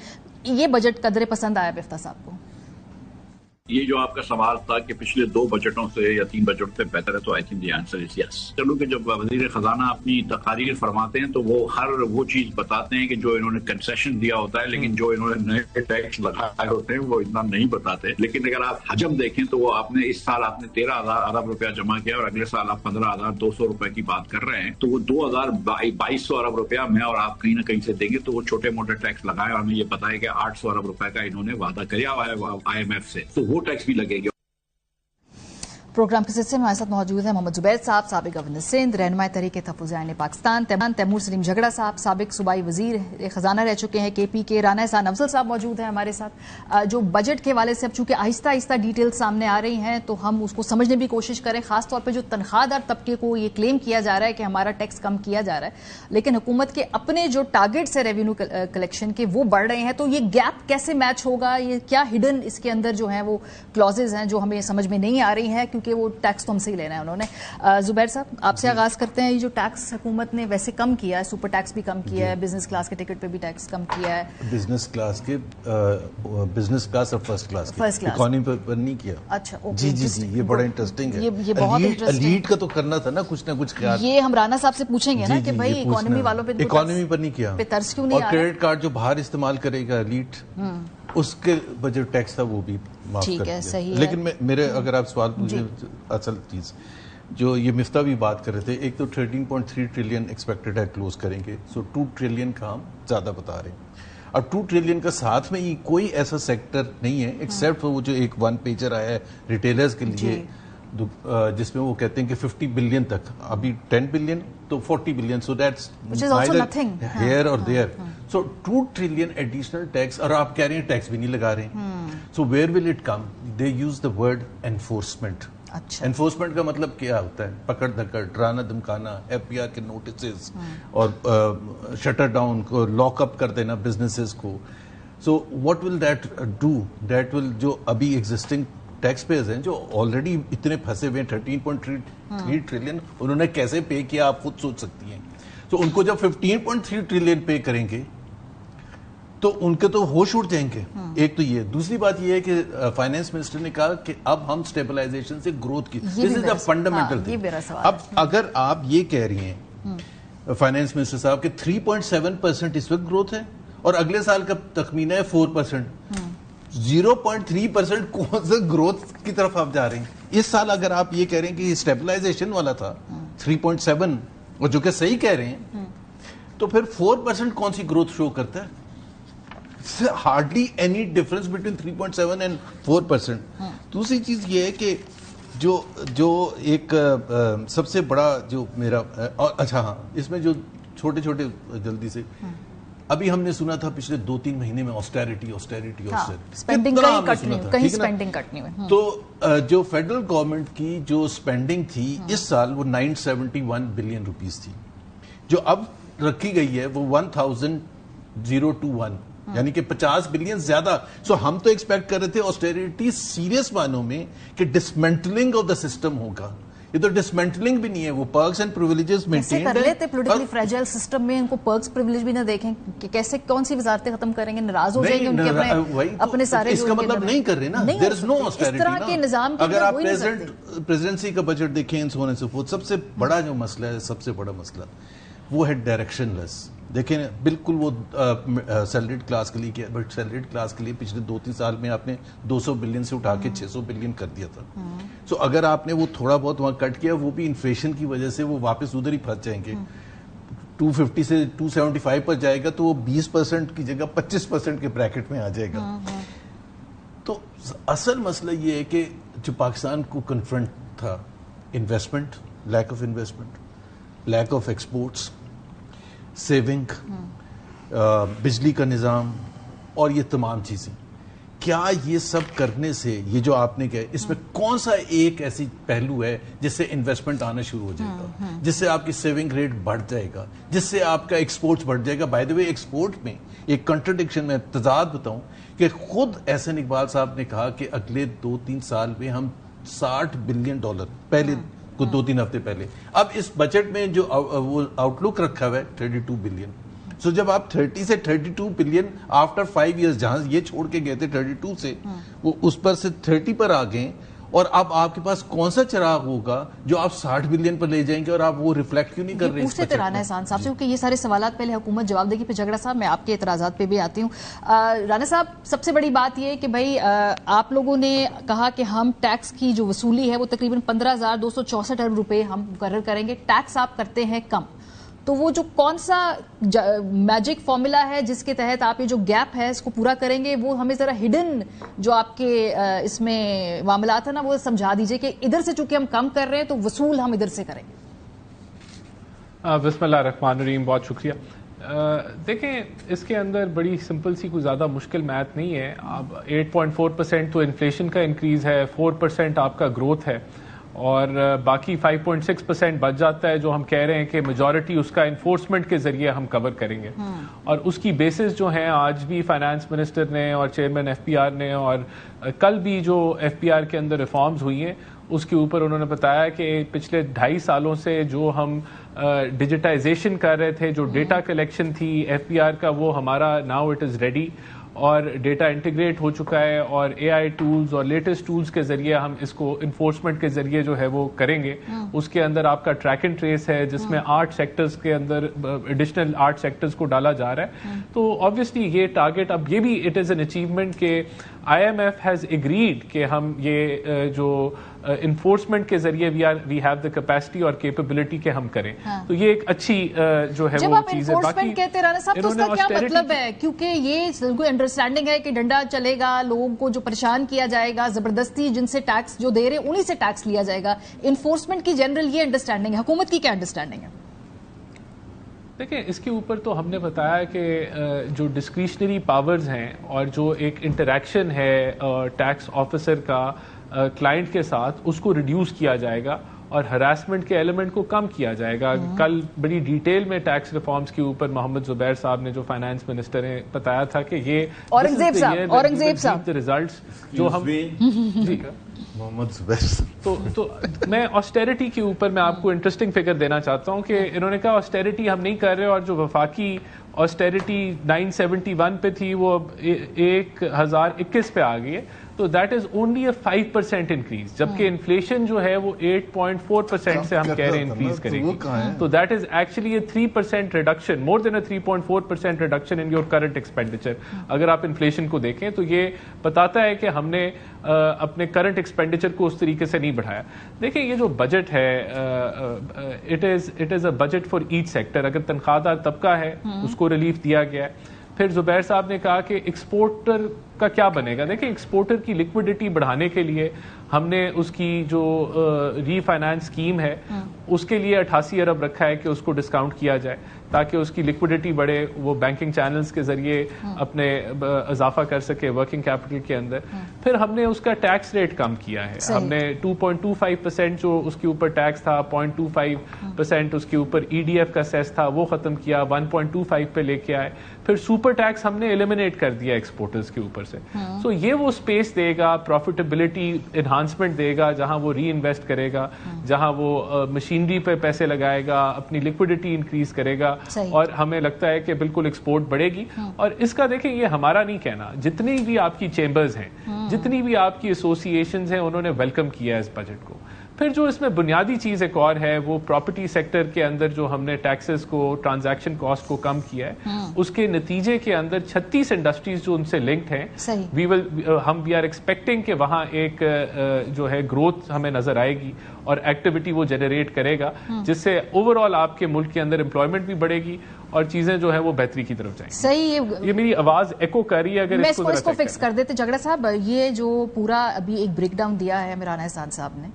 یہ بجٹ قدرے پسند آیا مفتاح صاحب کو؟ یہ جو آپ کا سوال تھا کہ پچھلے 2 بجٹوں سے یا 3 بجٹ سے بہتر ہے, تو I think the answer is یس. چلو کہ جب وزیر خزانہ اپنی تقاریر فرماتے ہیں تو وہ ہر وہ چیز بتاتے ہیں کہ جو انہوں نے کنسیشن دیا ہوتا ہے, لیکن جو انہوں نے نئے ٹیکس لگائے ہوتے ہیں وہ اتنا نہیں بتاتے. لیکن اگر آپ حجم دیکھیں تو وہ آپ نے اس سال آپ نے 13,000 ارب روپیہ جمع کیا اور اگلے سال آپ 15,200 روپے کی بات کر رہے ہیں, تو وہ 2,200 ارب روپیہ میں اور آپ کہیں نہ کہیں سے دیں گے. تو وہ چھوٹے موٹے ٹیکس لگائے اور ہمیں یہ پتا ہے کہ 800 ارب روپے کا انہوں نے وعدہ کیا ہوا ہے IMF سے, تو وہ ٹیکس بھی لگے گا. پروگرام کے سلسلے میں ہمارے ساتھ موجود ہیں محمد زبیر صاحب, سابق گورنر سندھ, رہنمائی تحریک تحفظ آئین پاکستان, تیمور سلیم جھگڑا صاحب, سابق صوبائی وزیر خزانہ رہ چکے ہیں KP کے, رانا احسان افضل صاحب موجود ہیں ہمارے ساتھ. جو بجٹ کے حوالے سے اب چونکہ آہستہ آہستہ ڈیٹیل سامنے آ رہی ہیں تو ہم اس کو سمجھنے کی کوشش کریں, خاص طور پہ جو تنخواہ دار طبقے کو یہ کلیم کیا جا رہا ہے کہ ہمارا ٹیکس کم کیا جا رہا ہے, لیکن حکومت کے اپنے جو ٹارگیٹس ہیں ریونیو کلیکشن کے وہ بڑھ رہے ہیں, تو یہ گیپ کیسے میچ ہوگا؟ یہ کیا ہڈن اس کے اندر جو ہیں وہ کلوزز ہیں جو ہمیں سمجھ میں نہیں آ رہی ہیں, کیونکہ وہ ٹیکس تو ہم سے ہی لینا ہے انہوں نے. زبیر صاحب آپ سے آغاز کرتے ہیں. یہ جو ٹیکس حکومت نے ویسے کم کیا ہے, سپر ٹیکس بھی کم کیا ہے, بزنس کلاس کے ٹکٹ پہ بھی ٹیکس کم کیا ہے, بزنس کلاس اور فرسٹ کلاس اکانومی پر نہیں کیا. اچھا جی جی جی, یہ بڑا انٹرسٹنگ ہے. یہ بہت ایلیٹ کا تو کرنا تھا نا کچھ نہ کچھ خیال. یہ ہم رانا صاحب سے پوچھیں گے نا کہ بھائی اکانومی والوں پہ اکانومی پر نہیں کیا, پہ ترس کیوں نہیں آ رہا. اور کریڈٹ کارڈ جو باہر استعمال کرے گا ایلیٹ, اس کے بجٹ ٹیکس تھا وہ بھی معاف کر دیا. لیکن میرے اگر آپ سوال پوچھیں, اصل چیز جو یہ مفتاح بھی بات کر رہے تھے, ایک تو 13.3 ٹریلین ایکسپیکٹڈ ہے کلوز کریں گے, سو 2 ٹریلین کا ہم زیادہ بتا رہے ہیں. اور 2 ٹریلین کا ساتھ میں ہی کوئی ایسا سیکٹر نہیں ہے ایکسیپٹ وہ جو ایک 1 پیجر آیا ہے ریٹیلرز کے لیے, جس میں وہ کہتے ہیں کہ 50 بلین تک, ابھی 10 بلین تو 40 بلین, سو دیٹس ہیئر اور there. So 2 trillion additional tax, اور آپ کہہ رہے ہیں ٹیکس بھی نہیں لگا رہے ہیں. So where will it come? They use the word enforcement. Enforcement کا مطلب کیا ہوتا ہے؟ پکڑ دھکڑ, ڈرانا دھمکانا, FBR کے نوٹسز اور شٹر ڈاؤن کو, لاک اپ کر دینا بزنسز کو. So what will that do? That will, جو ابھی ایگزسٹنگ ٹیکس پیئرز ہیں جو آلریڈی اتنے پھنسے ہوئے ہیں 13.3 ٹریلین, انہوں نے کیسے پے کیا آپ خود سوچ سکتی ہیں. تو ان کو جب 15.3 ٹریلین پے کریں گے تو ان کے تو ہوش اڑ جائیں گے. ایک تو یہ. دوسری بات یہ ہے کہ فائنانس منسٹر نے کہا کہ اب ہم سٹیبلائزیشن سے گروتھ کی, دس از اے فنڈامنٹل تھنگ. اب اگر آپ یہ کہہ رہی ہیں فائنانس منسٹر صاحب کہ 3.7% اس وقت گروتھ ہے اور اگلے سال کا تخمینہ ہے 4%, 0.3% کون سے گروتھ کی طرف آپ جا رہے ہیں؟ اس سال اگر آپ یہ کہہ رہے ہیں کہ یہ سٹیبلائزیشن والا تھا 3.7, اور جو کہ صحیح کہہ رہے ہیں, تو پھر 4% کون سی گروتھ شو کرتا ہے؟ hardly any difference between 3.7 and 4%. دوسری چیز یہ ہے کہ جو ایک سب سے بڑا جو میرا, اچھا ہاں, اس میں جو چھوٹے چھوٹے جلدی سے, ابھی ہم نے سنا تھا پچھلے 2-3 مہینے میں آسٹیرٹی, تو جو فیڈرل گورنمنٹ کی جو سپینڈنگ تھی اس سال وہ 971 بلین روپیز تھی, جو اب رکھی گئی ہے وہ 1021, یعنی کہ 50 بلین زیادہ. سو ہم تو ایکسپیکٹ کر رہے تھے آسٹیریٹی سیریس معنوں میں کہ ڈسمنٹلنگ آف دا سسٹم ہوگا. یہ تو ڈسمنٹلنگ بھی نہیں ہے, وہ پرکس اینڈ پریویلیجز مینٹین کر لیتے. پولیٹیکلی فریجائل سسٹم میں ان کو پرکس پریویلیج بھی نہ دیکھیں کہ کیسے کون سی وزارتیں ختم کریں گے, ناراض ہو جائیں گے ان کے اپنے سارے. اس کا مطلب نہیں کر رہے نا, دیر از نو آسٹیریٹی. اگر آپ پریزیڈنسی کا بجٹ دیکھیں, سب سے بڑا جو مسئلہ ہے, سب سے بڑا مسئلہ وہ ہے ڈائریکشن لیس. دیکھیں بالکل وہ سیلریڈ کلاس کے لیے، بٹ سیلریڈ کلاس کے لیے پچھلے 2-3 سال میں آپ نے 200 بلین سے اٹھا کے 600 بلین کر دیا تھا. سو اگر آپ نے وہ تھوڑا بہت وہاں کٹ کیا، وہ بھی انفلیشن کی وجہ سے وہ واپس ادھر ہی پھنس جائیں گے. 250 سے 275 پر جائے گا تو وہ 20% کی جگہ 25% کے بریکٹ میں آ جائے گا. تو اصل مسئلہ یہ ہے کہ جو پاکستان کو کنفرنٹ تھا، investment, lack of investment, lack of exports, saving, بجلی کا نظام اور یہ تمام چیزیں، کیا یہ سب کرنے سے یہ جو آپ نے کہا اس میں کون سا ایک ایسی پہلو ہے جس سے انویسٹمنٹ آنا شروع ہو جائے گا، جس سے آپ کی سیونگ ریٹ بڑھ جائے گا، جس سے آپ کا ایکسپورٹس بڑھ جائے گا؟ بائی دا وے ایکسپورٹ میں ایک کنٹرڈکشن میں تضاد بتاؤں کہ خود احسن اقبال صاحب نے کہا کہ اگلے 2-3 سال میں ہم $60 بلین پہلے کو 2-3 ہفتے پہلے، اب اس بجٹ میں جو وہ آؤٹ لک رکھا ہوا ہے 32 بلین. سو جب آپ 30 سے 32 بلین آفٹر 5 ایئرز، جہاں یہ چھوڑ کے گئے تھے 32 سے، وہ اس پر سے 30 پر آ گئے، اور اب آپ کے پاس کون سا چراغ ہوگا جو آپ 60 بلین پر لے جائیں گے اور آپ وہ ریفلیکٹ کیوں نہیں کر رہے؟ پوچھتے تھے رانا احسان صاحب سے کیونکہ یہ سارے سوالات پہلے حکومت جواب دے گی، پھر جھگڑا صاحب میں آپ کے اعتراضات پہ بھی آتی ہوں. رانا صاحب، سب سے بڑی بات یہ ہے کہ بھائی آپ لوگوں نے کہا کہ ہم ٹیکس کی جو وصولی ہے وہ تقریباً 15,264 ارب روپے ہم مقرر کریں گے. ٹیکس آپ کرتے ہیں کم، تو وہ جو کون سا میجک فارمولا ہے جس کے تحت آپ یہ جو گیپ ہے اس کو پورا کریں گے، وہ ہمیں ذرا ہڈن جو آپ کے اس میں معاملات ہیں نا وہ سمجھا دیجئے کہ ادھر سے چونکہ ہم کم کر رہے ہیں تو وصول ہم ادھر سے کریں گے. بسم اللہ الرحمن الرحیم، بہت شکریہ. دیکھیں اس کے اندر بڑی سمپل سی، کوئی زیادہ مشکل میتھ نہیں ہے. اب 8.4% تو انفلیشن کا انکریز ہے، 4% آپ کا گروتھ ہے، اور باقی 5.6% بچ جاتا ہے جو ہم کہہ رہے ہیں کہ میجورٹی اس کا انفورسمنٹ کے ذریعے ہم کور کریں گے. اور اس کی بیسس جو ہیں آج بھی فائنانس منسٹر نے اور چیئرمین ایف پی آر نے، اور کل بھی جو ایف پی آر کے اندر ریفارمز ہوئی ہیں اس کے اوپر انہوں نے بتایا کہ پچھلے 2.5 سالوں سے جو ہم ڈیجیٹائزیشن کر رہے تھے، جو ڈیٹا کلیکشن تھی ایف پی آر کا، وہ ہمارا ناؤ اٹ از ریڈی، اور ڈیٹا انٹیگریٹ ہو چکا ہے، اور اے آئی ٹولز اور لیٹسٹ ٹولز کے ذریعے ہم اس کو انفورسمنٹ کے ذریعے جو ہے وہ کریں گے. اس کے اندر آپ کا ٹریک اینڈ ٹریس ہے جس میں 8 سیکٹرز کے اندر ایڈیشنل 8 سیکٹرز کو ڈالا جا رہا ہے. تو آبویسلی یہ ٹارگٹ، اب یہ بھی اٹ از این اچیومنٹ کہ I M F has agreed کہ ہم یہ جو انفورسمنٹ کے ذریعے وی ہیو دا کیپیسٹی اور کیپیبلٹی کہ ہم کریں. تو یہ ایک اچھی جو ہے وہ چیز ہے. جب آپ انفورسمنٹ کہتے رانا صاحب تو اس کا کیا مطلب ہے؟ کیونکہ یہ کوئی انڈرسٹینڈنگ ہے کہ ڈنڈا چلے گا، لوگوں کو جو پریشان کیا جائے گا، زبردستی جن سے ٹیکس جو دے رہے انہی سے ٹیکس لیا جائے گا. انفورسمنٹ کی جنرل یہ انڈرسٹینڈنگ ہے، حکومت کی کیا انڈرسٹینڈنگ ہے؟ دیکھیں اس کے اوپر تو ہم نے بتایا کہ جو ڈسکریشنری پاورز ہیں اور جو ایک انٹریکشن ہے ٹیکس آفیسر کا کلائنٹ کے ساتھ، اس کو ریڈیوس کیا جائے گا اور ہراسمنٹ کے ایلیمنٹ کو کم کیا جائے گا. کل بڑی ڈیٹیل میں ٹیکس ریفارمز کے اوپر محمد زبیر صاحب نے جو فائنانس منسٹر نے بتایا تھا کہ یہ اورنگزیب صاحب ریزلٹس جو ہم محمد زبیر تو میں آسٹیریٹی کے اوپر میں آپ کو انٹرسٹنگ فگر دینا چاہتا ہوں کہ انہوں نے کہا آسٹیریٹی ہم نہیں کر رہے، اور جو وفاقی آسٹیریٹی 971 پہ تھی وہ 1021 پہ آ گئی ہے. تو that is only a 5% increase, جبکہ انفلیشن جو ہے وہ 8.4% سے ہم کہہ رہے ہیں انکریز کرے گی. تو that is actually a 3% reduction, more than a 3.4% reduction in your current expenditure. اگر آپ انفلیشن کو دیکھیں تو یہ بتاتا ہے کہ ہم نے اپنے کرنٹ ایکسپینڈیچر کو اس طریقے سے نہیں بڑھایا. دیکھیں یہ جو بجٹ ہے it is a budget for each sector. اگر تنخواہ دار طبقہ ہے اس کو ریلیف دیا گیا ہے. پھر زبیر صاحب نے کہا کہ ایکسپورٹر کا کیا بنے گا. دیکھیں ایکسپورٹر کی لیکوڈیٹی بڑھانے کے لیے ہم نے اس کی جو ری فائنانس اسکیم ہے اس کے لیے 88 ارب رکھا ہے کہ اس کو ڈسکاؤنٹ کیا جائے تاکہ اس کی لیکوڈیٹی بڑھے، وہ بینکنگ چینلز کے ذریعے اپنے اضافہ کر سکے ورکنگ کیپٹل کے اندر. پھر ہم نے اس کا ٹیکس ریٹ کم کیا ہے. ہم نے 2.25% جو اس کے اوپر ٹیکس تھا، 0.25% اس کے اوپر ای ڈی ایف کا سیس تھا وہ ختم کیا، 1.25 پہ لے کے آئے. پھر سپر ٹیکس ہم نے ایلیمینیٹ کر دیا ایکسپورٹرز کے اوپر سے. سو یہ وہ اسپیس دے گا، پروفیٹیبلٹی انہانسمنٹ دے گا، جہاں وہ ری انویسٹ کرے گا، جہاں وہ مشینری پہ پیسے لگائے گا، اپنی لیکوڈیٹی انکریز کرے گا. اور ہمیں لگتا ہے کہ بالکل ایکسپورٹ بڑھے گی. اور اس کا دیکھیں یہ ہمارا نہیں کہنا، جتنی بھی آپ کی چیمبرز ہیں، جتنی بھی آپ کی ایسوسی ایشنز ہیں، انہوں نے ویلکم کیا ہے اس بجٹ کو. پھر جو اس میں بنیادی چیز ایک اور ہے وہ پراپرٹی سیکٹر کے اندر جو ہم نے ٹیکسز کو ٹرانزیکشن کاسٹ کو کم کیا ہے اس کے نتیجے کے اندر 36 انڈسٹریز جو ان سے لنکڈ ہیں وی آر ایکسپیکٹنگ کہ وہاں ایک جو ہے گروتھ ہمیں نظر آئے گی اور ایکٹیویٹی وہ جنریٹ کرے گا جس سے اوور آل آپ کے ملک کے اندر امپلائمنٹ بھی بڑھے گی اور چیزیں جو ہیں وہ بہتری کی طرف جائیں گی. صحیح, یہ میری آواز ایکو کر رہی ہے, اگر میں اس کو فکس کر دیتے. جھگڑا صاحب, یہ جو پورا ابھی ایک بریک ڈاؤن دیا ہے عمران احسان صاحب نے,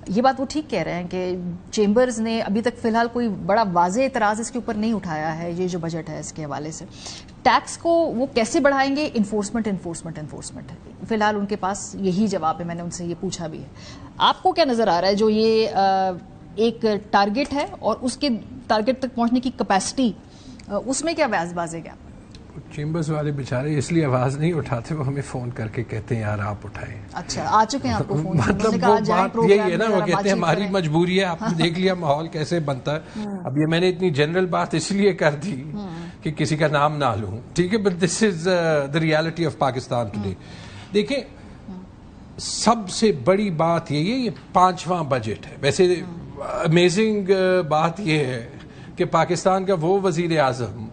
یہ بات وہ ٹھیک کہہ رہے ہیں کہ چیمبرز نے ابھی تک فی الحال کوئی بڑا واضح اعتراض اس کے اوپر نہیں اٹھایا ہے. یہ جو بجٹ ہے اس کے حوالے سے ٹیکس کو وہ کیسے بڑھائیں گے؟ انفورسمنٹ فی الحال ان کے پاس یہی جواب ہے. میں نے ان سے یہ پوچھا بھی ہے. آپ کو کیا نظر آ رہا ہے جو یہ ایک ٹارگٹ ہے اور اس کے ٹارگٹ تک پہنچنے کی کیپیسٹی, اس میں کیا باز ہے؟ کیا چیمبرز والے بیچارے اس لیے آواز نہیں اٹھاتے, وہ ہمیں فون کر کے کہتے ہیں یار آپ اٹھائیں. اچھا, آ چکے ہیں آپ کو فون؟ مطلب وہ بات یہی ہے نا, وہ کہتے ہیں ہماری مجبوری ہے. آپ نے دیکھ لیا ماحول کیسے بنتا ہے. اب یہ میں نے اتنی جنرل بات اس لیے کر دی کہ کسی کا نام نہ لوں, ٹھیک ہے, but this is the reality of Pakistan today. دیکھیں, سب سے بڑی بات یہ ہے, یہ 5واں بجٹ ہے. ویسے امیزنگ بات یہ ہے کہ پاکستان کا وہ وزیر اعظم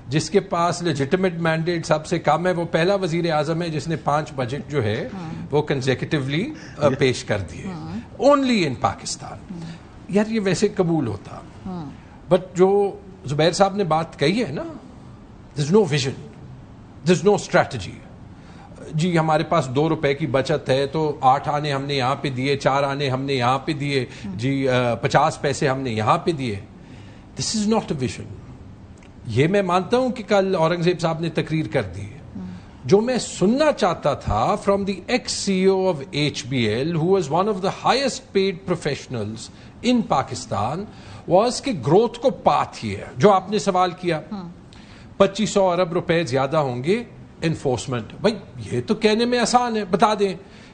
جس کے پاس لیجٹمیٹ مینڈیٹ سب سے کم ہے, وہ پہلا وزیر اعظم ہے جس نے 5 بجٹ جو ہے وہ کنزیکٹیولی پیش کر دیے, اونلی ان پاکستان. یار یہ ویسے قبول ہوتا, بٹ جو زبیر صاحب نے بات کہی ہے نا, دیر از نو ویژن, دیر از نو اسٹریٹجی. جی ہمارے پاس 2 روپے کی بچت ہے تو 8 آنے ہم نے یہاں پہ دیے, 4 آنے ہم نے یہاں پہ دیے, جی 50 پیسے ہم نے یہاں پہ دیے. دس از ناٹ اے ویژن. یہ میں مانتا ہوں کہ کل اورنگزیب صاحب نے تقریر کر دی. جو میں سننا چاہتا تھا from the ex CEO of HBL who was one of the highest paid professionals in Pakistan was کہ گروتھ کو پاتھ یہ ہے جو آپ نے سوال کیا. 2500 ارب روپے زیادہ ہوں گے انفورسمنٹ. بھائی یہ تو کہنے میں آسان ہے, بتا دیں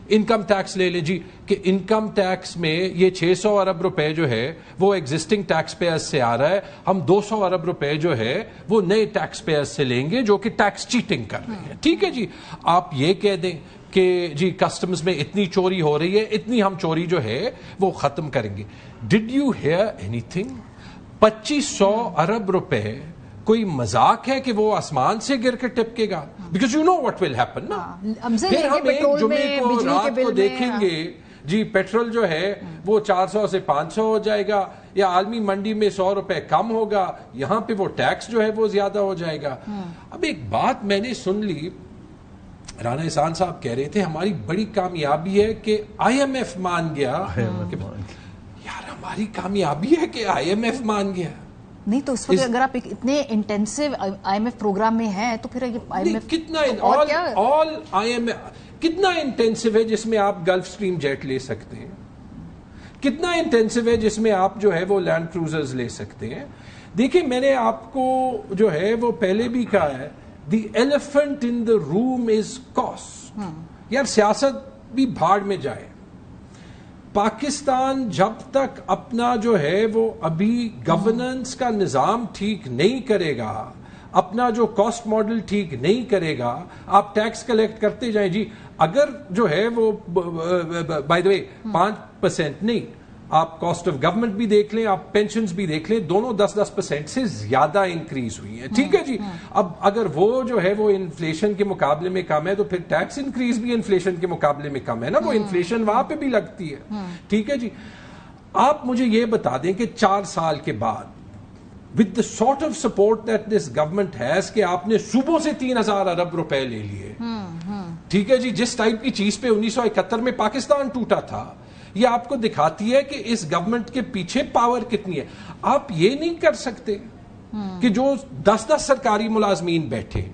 انکم ٹیکس لے لیں جی, کہ انکم ٹیکس میں یہ 600 ارب روپے جو ہے وہ ایگزسٹنگ ٹیکس پیئرز سے آ رہا ہے, ہم 200 ارب روپے جو ہے وہ نئے ٹیکس پیئرز سے لیں گے جو کہ ٹیکس چیٹنگ کر رہے ہیں. ٹھیک ہے جی, آپ یہ کہہ دیں کہ جی کسٹمز میں اتنی چوری ہو رہی ہے, اتنی ہم چوری جو ہے وہ ختم کریں گے. ڈڈ یو ہیئر اینی تھنگ؟ 2500 ارب روپے کوئی مذاق ہے کہ وہ آسمان سے گر کے ٹپکے گا؟ Because you know what will happen نا. پھر ہم ایک جمعے کو رات کو دیکھیں گے جی پیٹرول جو ہے وہ 400 سے 500 ہو جائے گا, یا عالمی منڈی میں 100 روپے کم ہوگا, یہاں پہ وہ ٹیکس جو ہے وہ زیادہ ہو جائے گا. اب ایک بات میں نے سن لی, رانا احسان صاحب کہہ رہے تھے ہماری بڑی کامیابی ہے کہ IMF مان گیا. یار ہماری کامیابی ہے کہ IMF مان گیا. نہیں تو اس وقت اگر آپ اتنے انٹینسو IMF پروگرام میں ہیں تو پھر IMF کتنا کتنا انٹینسو ہے جس میں آپ گلف سٹریم جیٹ لے سکتے ہیں, کتنا انٹینسو ہے جس میں آپ جو ہے وہ لینڈ کروزرز لے سکتے ہیں. دیکھیں میں نے آپ کو جو ہے وہ پہلے بھی کہا ہے, دی elephant in the room is cost. یار سیاست بھی بھاڑ میں جائے. پاکستان جب تک اپنا جو ہے وہ ابھی گورننس کا نظام ٹھیک نہیں کرے گا, اپنا جو کاسٹ ماڈل ٹھیک نہیں کرے گا, آپ ٹیکس کلیکٹ کرتے جائیں جی. اگر جو ہے وہ بائی دا وے 5% نہیں, آپ کاسٹ آف گورنمنٹ بھی دیکھ لیں, آپ پینشنز بھی دیکھ لیں, دونوں 10% سے زیادہ انکریز ہوئی ہیں. ٹھیک ہے جی, اب اگر وہ جو ہے وہ انفلیشن کے مقابلے میں کم ہے تو پھر ٹیکس انکریز بھی انفلیشن کے مقابلے میں کم ہے نا, وہ انفلیشن وہاں پہ بھی لگتی ہے. ٹھیک ہے جی, آپ مجھے یہ بتا دیں کہ 4 سال کے بعد with the sort of support that this government has کہ آپ نے صوبوں سے 3000 ارب روپے لے لیے. ٹھیک ہے جی, جس ٹائپ کی چیز پہ 1971 میں پاکستان ٹوٹا تھا, یہ آپ کو دکھاتی ہے کہ اس گورنمنٹ کے پیچھے پاور کتنی ہے. آپ یہ نہیں کر سکتے کہ جو 10 سرکاری ملازمین بیٹھے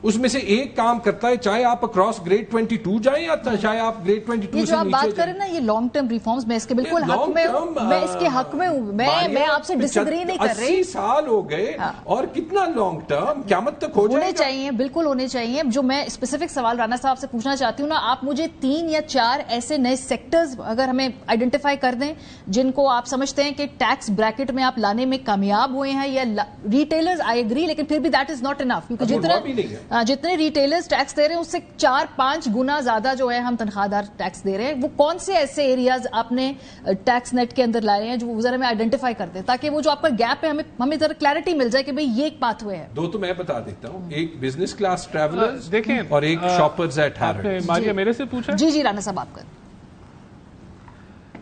اس میں سے ایک کام کرتا ہے, چاہے آپ اکراس گریڈ 22 جائیں یا چاہے آپ گریڈ 22 سے نیچے. جو آپ بات کریں نا یہ لانگ ٹرم ریفارمز, میں اس کے بالکل حق میں ہوں, میں اس کے حق میں ہوں, میں آپ سے ڈس ایگری نہیں کر رہی. 80 سال ہو گئے اور کتنا لانگ ٹرم قیامت تک ہو جائے گا. ہونے چاہیے, بالکل ہونے چاہیے. جو میں اسپیسیفک سوال رانا صاحب سے پوچھنا چاہتی ہوں نا, آپ مجھے 3 یا 4 ایسے نئے سیکٹرز اگر ہمیں آئیڈینٹیفائی کر دیں جن کو آپ سمجھتے ہیں کہ ٹیکس بریکٹ میں آپ لانے میں کامیاب ہوئے ہیں, یا ریٹیلرز آئی ایگری, لیکن پھر بھی دیٹ از ناٹ انف, کیونکہ جتنے ریٹیلرز ٹیکس دے رہے ہیں اس سے 4-5 گنا زیادہ جو ہے ہم تنخواہ دار ٹیکس دے رہے ہیں. وہ کون سے ایسے ایریاز آپ نے ٹیکس نیٹ کے اندر لائے ہیں جو ذرا میں آئیڈینٹیفائی کر دیں تاکہ وہ جو آپ کا گیپ ہے ہمیں ذرا کلیئرٹی مل جائے کہ بھئی یہ ایک پاتھ وے ہے. دو تو میں بتا دیتا ہوں, ایک بزنس کلاس ٹریولرز دیکھیں اور ایک شاپرز ایٹ ہیرڈ. ماریا میرے سے پوچھا. جی رانا صاحب آپ کا.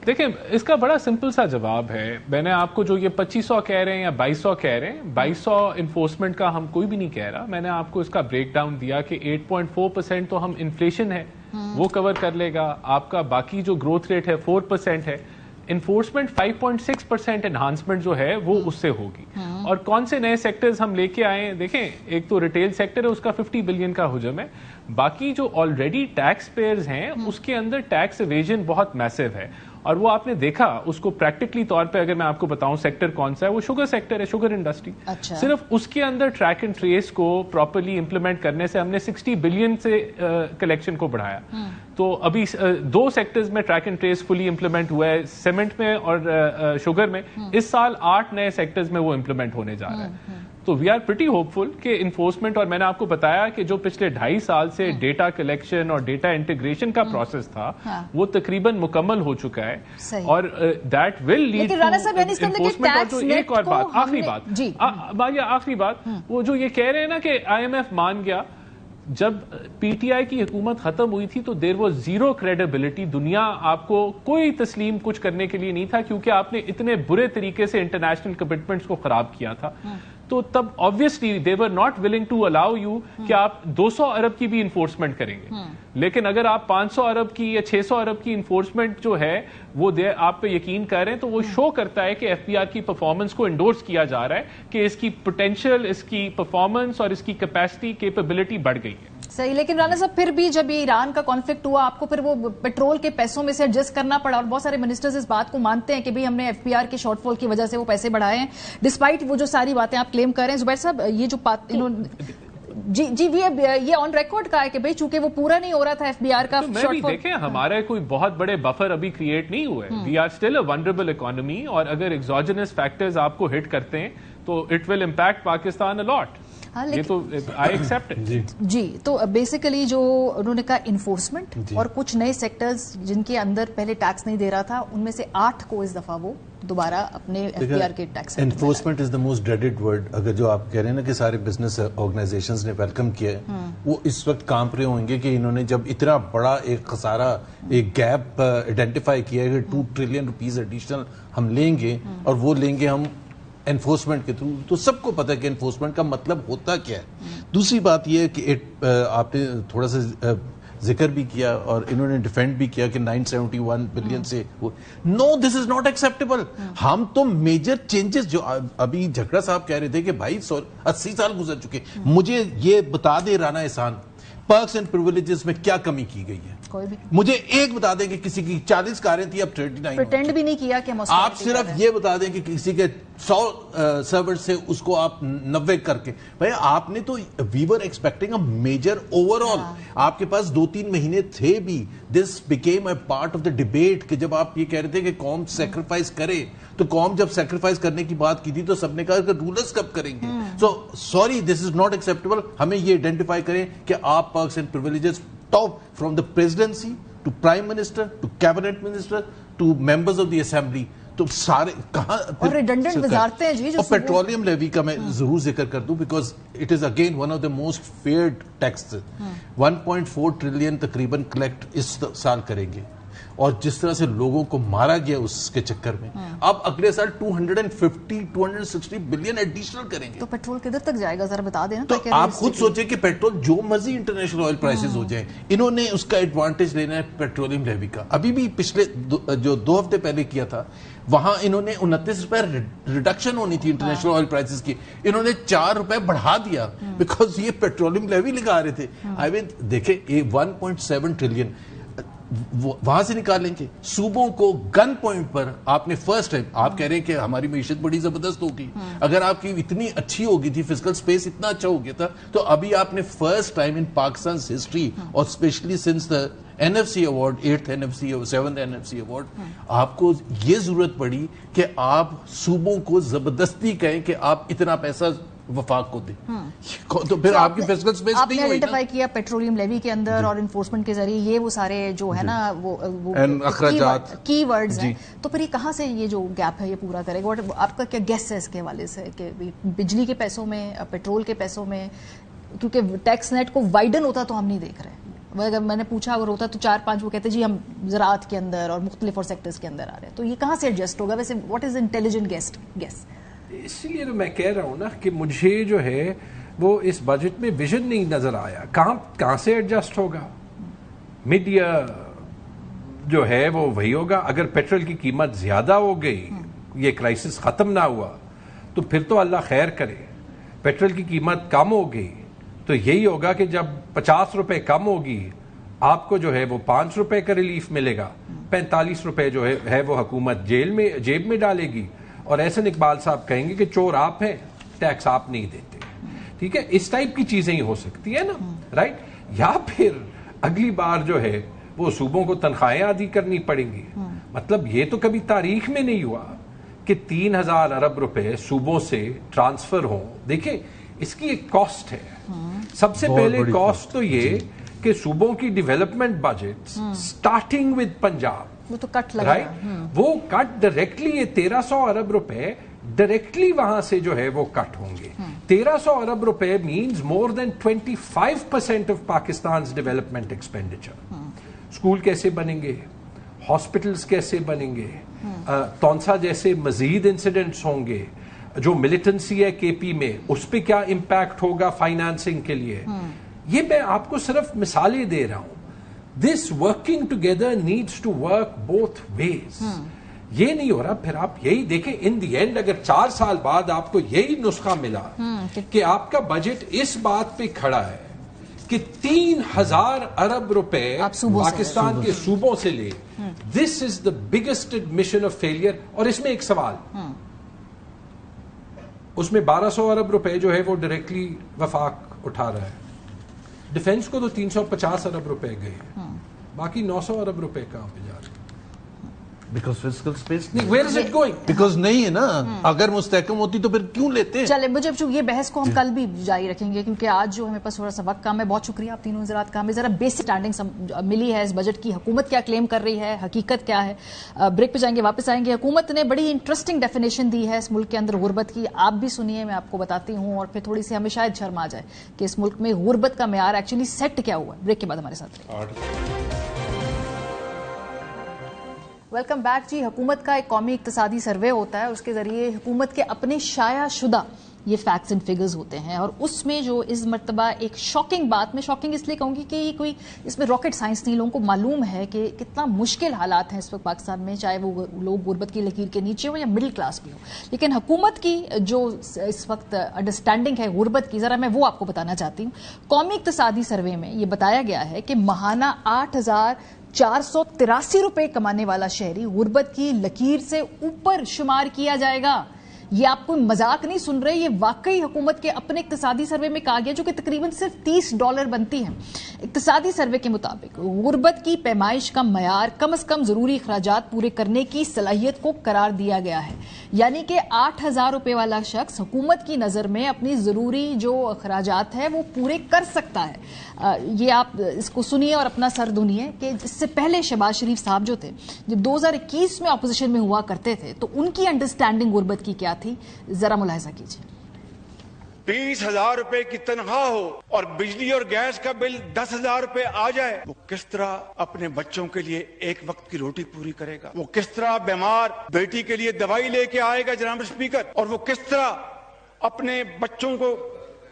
دیکھیں اس کا بڑا سمپل سا جواب ہے. میں نے آپ کو جو یہ 2500 کہہ رہے ہیں یا 2200 کہہ رہے ہیں, 2200 انفورسمنٹ کا ہم کوئی بھی نہیں کہہ رہا. میں نے آپ کو اس کا بریک ڈاؤن دیا کہ 8.4% تو ہم انفلیشن ہے وہ کور کر لے گا. آپ کا باقی جو گروتھ ریٹ ہے 4% ہے. انفورسمنٹ 5.6% انہانسمنٹ جو ہے وہ اس سے ہوگی. اور کون سے نئے سیکٹرز ہم لے کے آئے ہیں, دیکھیں ایک تو ریٹیل سیکٹر ہے, اس کا 50 بلین کا حجم ہے. باقی جو آلریڈی ٹیکس پیئرز ہیں اس کے اندر ٹیکس ایویژن بہت میسو ہے. اور وہ آپ نے دیکھا اس کو پریکٹیکلی طور پہ اگر میں آپ کو بتاؤں سیکٹر کون سا ہے, وہ شوگر سیکٹر ہے, شوگر انڈسٹری. صرف اس کے اندر ٹریک اینڈ ٹریس کو پراپرلی امپلیمنٹ کرنے سے ہم نے 60 بلین سے کلیکشن کو بڑھایا. تو ابھی 2 سیکٹرز میں track and trace fully implement ہوا ہے, سیمنٹ میں اور شوگر میں. اس سال 8 نئے سیکٹرز میں وہ امپلیمنٹ ہونے جا رہا ہے. تو وی آر پریٹی ہوپ فل کہ انفورسمنٹ, اور میں نے آپ کو بتایا کہ جو پچھلے 2.5 سال سے ڈیٹا کلیکشن اور ڈیٹا انٹیگریشن کا پروسیس تھا وہ تقریباً مکمل ہو چکا ہے. اور that will lead to enforcement. اور جو ایک اور بات, آخری بات, وہ جو یہ کہہ رہے ہیں نا کہ IMF مان گیا, جب پی ٹی آئی کی حکومت ختم ہوئی تھی تو دیر واز زیرو کریڈیبلٹی. دنیا آپ کو کوئی تسلیم کچھ کرنے کے لیے نہیں تھا کیونکہ آپ نے اتنے برے طریقے سے انٹرنیشنل کمٹمنٹس کو خراب کیا تھا. تو تب obviously they were not willing to allow you کہ آپ 200 ارب کی بھی انفورسمنٹ کریں گے. لیکن اگر آپ 500 ارب کی یا 600 ارب کی انفورسمنٹ جو ہے وہ آپ پہ یقین کر رہے ہیں, تو وہ شو کرتا ہے کہ FBR کی پرفارمنس کو انڈورس کیا جا رہا ہے کہ اس کی پوٹینشیل, اس کی پرفارمنس اور اس کی کیپیسٹی, کیپیبلٹی بڑھ گئی ہے. صحیح. لیکن رانا صاحب پھر بھی جب یہ ایران کا کانفلکٹ ہوا آپ کو پھر وہ پیٹرول کے پیسوں میں سے ایڈجسٹ کرنا پڑا, اور بہت سارے منسٹرز اس بات کو مانتے ہیں کہ بھئی ہم نے FBR کے شارٹ فال کی وجہ سے وہ پیسے بڑھائے ہیں, ڈسپائٹ وہ جو ساری باتیں آپ کلیم کر رہے ہیں. زبیر صاحب یہ جو جی یہ آن ریکارڈ کا ہے کہ بھئی چونکہ وہ پورا نہیں ہو رہا تھا FBR کا شارٹ فال. دیکھیں ہمارے کوئی بہت بڑے بفر ابھی کریٹ نہیں ہوئے. We are still a vulnerable economy, اور اگر ایگزوجنس فیکٹرز آپ کو ہٹ کرتے ہیں تو اٹ ول امپیکٹ پاکستان اے لاٹ. یہ تو آئی ایکسپٹ. جی تو بیسیکلی جو انہوں نے کہا انفورسمنٹ اور کچھ نئے سیکٹرز جن کے اندر پہلے ٹیکس نہیں دے رہا تھا, ان میں سے 8 کو اس دفعہ وہ دوبارہ اپنے FBR کے tax. Enforcement is the most dreaded word. اگر جو آپ کہہ رہے ہیں نا کہ سارے بزنس آرگنائزیشنز نے ویلکم کیا ہے, وہ اس وقت کانپ رہے ہوں گے کہ انہوں نے جب اتنا بڑا ایک خسارہ, ایک گیپ آئیڈینٹیفائی کیا ہے کہ 2 ٹریلین روپیز ایڈیشنل ہم لیں گے, اور وہ لیں گے ہم انفورسمنٹ کے تھرو. تو سب کو پتا ہے کہ انفورسمنٹ کا مطلب ہوتا کیا ہے. دوسری بات یہ ہے کہ آپ نے تھوڑا سا ذکر بھی کیا اور انہوں نے ڈیفینڈ بھی کیا کہ 971 بلین سے, نو دس از ناٹ ایکسیپٹیبل. ہم تو میجر چینجز جو ابھی جھگڑا صاحب کہہ رہے تھے کہ بھائی 80 سال گزر چکے, مجھے یہ بتا دے رانا احسان پرکس اینڈ پریویلیجز میں کیا کمی کی گئی ہے. مجھے ایک بتا دیں کہ کسی کی 40 کاریں تھی اب 39. پریٹینڈ بھی نہیں کیا کہ آپ صرف یہ بتا دیں کہ کسی کے 100 سرور سے اس کو آپ 90 کر کے, بھائی آپ نے تو we were expecting a major overhaul آل. آپ کے پاس 2-3 مہینے تھے بھی. This became a part of the debate کہ جب آپ یہ کہہ رہے تھے کہ قوم سیکریفائس کرے, تو قوم جب سیکریفائس کرنے کی بات کی تھی تو سب نے کہا کہ رولرز کب کریں گے. So sorry this is not acceptable. ہمیں یہ آئیڈینٹیفائی کریں کہ آپ perks and privileges top from the presidency to prime minister to cabinet minister to members of the assembly, تو سارے کہاں اور ریڈنڈنٹ وزارتیں ہیں. جی جو پیٹرولیم لیوی کا میں ضرور ذکر کر دوں because it is again one of the most feared tax. 1.4 trillion تقریباً کلیکٹ اس سال کریں گے, اور جس طرح سے لوگوں کو مارا گیا اس کے چکر میں, اب اگلے سال 250-260 بلین ایڈیشنل کریں گے. تو پیٹرول کدھر تک جائے گا ذرا بتا دینا. تو آپ خود سوچیں کہ پیٹرول جو مرضی انٹرنیشنل آئل پرائسز ہو جائیں, انہوں نے اس کا ایڈوانٹیج لینا ہے پیٹرولیم لیوی کا. ابھی بھی پچھلے جو 2 ہفتے پہلے کیا تھا, وہاں انہوں نے 29 روپے ریڈکشن ہونی تھی انٹرنیشنل آئل پرائسز کی, انہوں نے 4 روپے بڑھا دیا بیکاز یہ پیٹرولیم لیوی لگا رہے تھے. آئی مین دیکھیں 1.7 ٹریلین وہاں سے نکالیں گے. صوبوں کو گن پوائنٹ پر آپ نے فرسٹ ٹائم, آپ کہہ رہے ہیں کہ ہماری معیشت بڑی زبردست ہوگی, اگر آپ کی اتنی اچھی ہوگی تھی, فزیکل سپیس اتنا اچھا ہو گیا تھا, تو ابھی آپ نے first time in Pakistan history اور especially since the NFC award, 8th NFC 7th NFC award, آپ کو یہ ضرورت پڑی کہ آپ صوبوں کو زبردستی کہیں کہ آپ اتنا پیسہ وفاق کو دے تو پھر آپ کی فسکل سپیس آپ نے نہیں ہوئی آئیڈینٹیفائی کیا پیٹرولیم لیوی کے اندر اور انفورسمنٹ کے ذریعے یہ وہ سارے جو ہے نا وہ اخراجات کی ورڈز ہیں, تو پھر یہ کہاں سے یہ جو گیپ ہے یہ پورا کرے گا؟ آپ کا کیا گیس ہے اس کے حوالے سے کہ بجلی کے پیسوں میں, پیٹرول کے پیسوں میں, کیونکہ ٹیکس نیٹ کو وائڈن ہوتا تو ہم نہیں دیکھ رہے. اگر میں نے پوچھا اگر ہوتا تو 4-5 وہ کہتے جی ہم زراعت کے اندر اور مختلف اور سیکٹرز کے اندر آ رہے ہیں, تو یہ کہاں سے ایڈجسٹ ہوگا ویسے؟ What is intelligent guess? اسی لیے تو میں کہہ رہا ہوں نا کہ مجھے جو ہے وہ اس بجٹ میں ویژن نہیں نظر آیا. کہاں سے ایڈجسٹ ہوگا؟ میڈیا جو ہے وہ وہی ہوگا. اگر پیٹرول کی قیمت زیادہ ہو گئی, یہ کرائسس ختم نہ ہوا, تو پھر تو اللہ خیر کرے. پیٹرول کی قیمت کم ہو گئی تو یہی ہوگا کہ جب 50 روپے کم ہوگی آپ کو جو ہے وہ 5 روپے کا ریلیف ملے گا, 45 روپے جو ہے وہ حکومت جیب میں ڈالے گی, اور احسن اقبال صاحب کہیں گے کہ چور آپ ہیں, ٹیکس آپ نہیں دیتے. ٹھیک ہے, اس ٹائپ کی چیزیں ہی ہو سکتی ہیں نا, رائٹ. یا پھر اگلی بار جو ہے وہ صوبوں کو تنخواہیں عادی کرنی پڑیں گی. مطلب یہ تو کبھی تاریخ میں نہیں ہوا کہ 3000 ارب روپے صوبوں سے ٹرانسفر ہوں. دیکھیں اس کی ایک کاسٹ ہے. سب سے پہلے کاسٹ تو یہ کہ صوبوں کی development budget starting with Punjab, وہ تو کٹ لگا, وہ کٹ ڈائریکٹلی, یہ 1300 ارب روپے ڈائریکٹلی وہاں سے جو ہے وہ کٹ ہوں گے. 1300 ارب روپے means more than 25% of Pakistan's development expenditure. School کیسے بنیں گے, ہاسپٹلس کیسے بنیں گے, تونسا جیسے مزید انسیڈنٹس ہوں گے, جو ملیٹنسی ہے کے پی میں اس پہ کیا امپیکٹ ہوگا فائنانسنگ کے لیے. یہ میں آپ کو صرف مثالیں دے رہا ہوں. This working together needs to work both ways. یہ نہیں ہو رہا. پھر آپ یہی دیکھیں ان دی اینڈ اگر 4 سال بعد آپ کو یہی نسخہ ملا کہ آپ کا بجٹ اس بات پہ کھڑا ہے کہ 3000 ارب روپے پاکستان کے صوبوں سے لے, this is the biggest admission of failure. اور اس میں ایک سوال, اس میں 1200 ارب روپے جو ہے وہ ڈائریکٹلی وفاق اٹھا رہا ہے. ڈیفنس کو تو 350 ارب روپے گئے, باقی 900 ارب روپے کہاں پہ جا رہے ہیں؟ Because physical space where is it going? Because نہیں ہے نا. اگر مستحکم ہوتی تو پھر کیوں لیتے ہیں؟ چلے مجھے یہ بحث کو ہم کل بھی جاری رکھیں گے کیونکہ آج جو ہمیں پاس تھوڑا سا وقت کام ہے. بہت شکریہ آپ تینوں حضرات کا. ہمیں ذرا بیسک اسٹینڈنگ ملی ہے اس بجٹ کی. حکومت کیا کلیم کر رہی ہے, حقیقت کیا ہے. بریک پہ جائیں گے, واپس آئیں گے. حکومت نے بڑی انٹرسٹنگ ڈیفینیشن دی ہے اس ملک کے اندر غربت کی. آپ بھی سنیے, میں آپ کو بتاتی ہوں, اور پھر تھوڑی سی ہمیں شاید شرم آ جائے کہ اس ملک میں غربت کا معیار ایکچولی سیٹ کیا ہوا ہے. بریک کے بعد ہمارے ساتھ ویلکم بیک. جی, حکومت کا ایک قومی اقتصادی سروے ہوتا ہے, اس کے ذریعے حکومت کے اپنے شائع شدہ یہ فیکٹس اینڈ فگرز ہوتے ہیں, اور اس میں جو اس مرتبہ ایک شاکنگ بات, میں شاکنگ اس لیے کہوں گی کہ یہ کوئی اس میں راکٹ سائنس نہیں. لوگوں کو معلوم ہے کہ کتنا مشکل حالات ہیں اس وقت پاکستان میں, چاہے وہ لوگ غربت کی لکیر کے نیچے ہوں یا مڈل کلاس بھی ہو. لیکن حکومت کی جو اس وقت انڈرسٹینڈنگ ہے غربت کی, ذرا میں وہ آپ کو بتانا چاہتی ہوں. قومی اقتصادی سروے میں یہ بتایا گیا ہے کہ ماہانہ 8483 روپے کمانے والا شہری غربت کی لکیر سے اوپر شمار کیا جائے گا. یہ آپ کوئی مذاق نہیں سن رہے, یہ واقعی حکومت کے اپنے اقتصادی سروے میں کہا گیا, جو کہ تقریباً صرف $30 بنتی ہے. اقتصادی سروے کے مطابق غربت کی پیمائش کا معیار کم از کم ضروری اخراجات پورے کرنے کی صلاحیت کو قرار دیا گیا ہے. یعنی کہ 8000 روپے والا شخص حکومت کی نظر میں اپنی ضروری جو اخراجات ہے وہ پورے کر سکتا ہے. یہ آپ اس کو سنیے اور اپنا سر دھنیے کہ اس سے پہلے شہباز شریف صاحب جو تھے, جب 2021 میں اپوزیشن میں ہوا کرتے تھے, تو ان کی انڈرسٹینڈنگ غربت کی کیا تھی, ذرا ملاحظہ کیجیے. 20,000 روپے کی تنخواہ ہو اور بجلی اور گیس کا بل 10,000 روپے آ جائے, وہ کس طرح اپنے بچوں کے لیے ایک وقت کی روٹی پوری کرے گا؟ وہ کس طرح بیمار بیٹی کے لیے دوائی لے کے آئے گا جناب اسپیکر؟ اور وہ کس طرح اپنے بچوں کو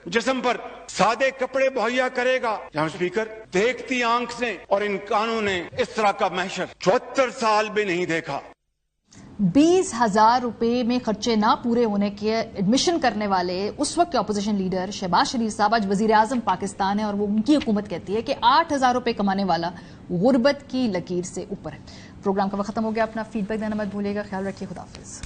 جسم پر سادے کپڑے مہیا کرے گا؟ جناب اسپیکر, دیکھتی آنکھ سے اور ان کانوں نے اس طرح کا محشر 74 سال میں نہیں دیکھا. 20,000 روپے میں خرچے نہ پورے ہونے کے ایڈمیشن کرنے والے اس وقت کے اپوزیشن لیڈر شہباز شریف صاحب آج وزیر اعظم پاکستان ہے, اور وہ ان کی حکومت کہتی ہے کہ 8,000 روپے کمانے والا غربت کی لکیر سے اوپر ہے. پروگرام کا وقت ختم ہو گیا. اپنا فیڈ بیک دینا مت بھولیے گا. خیال رکھیے. خدا حافظ.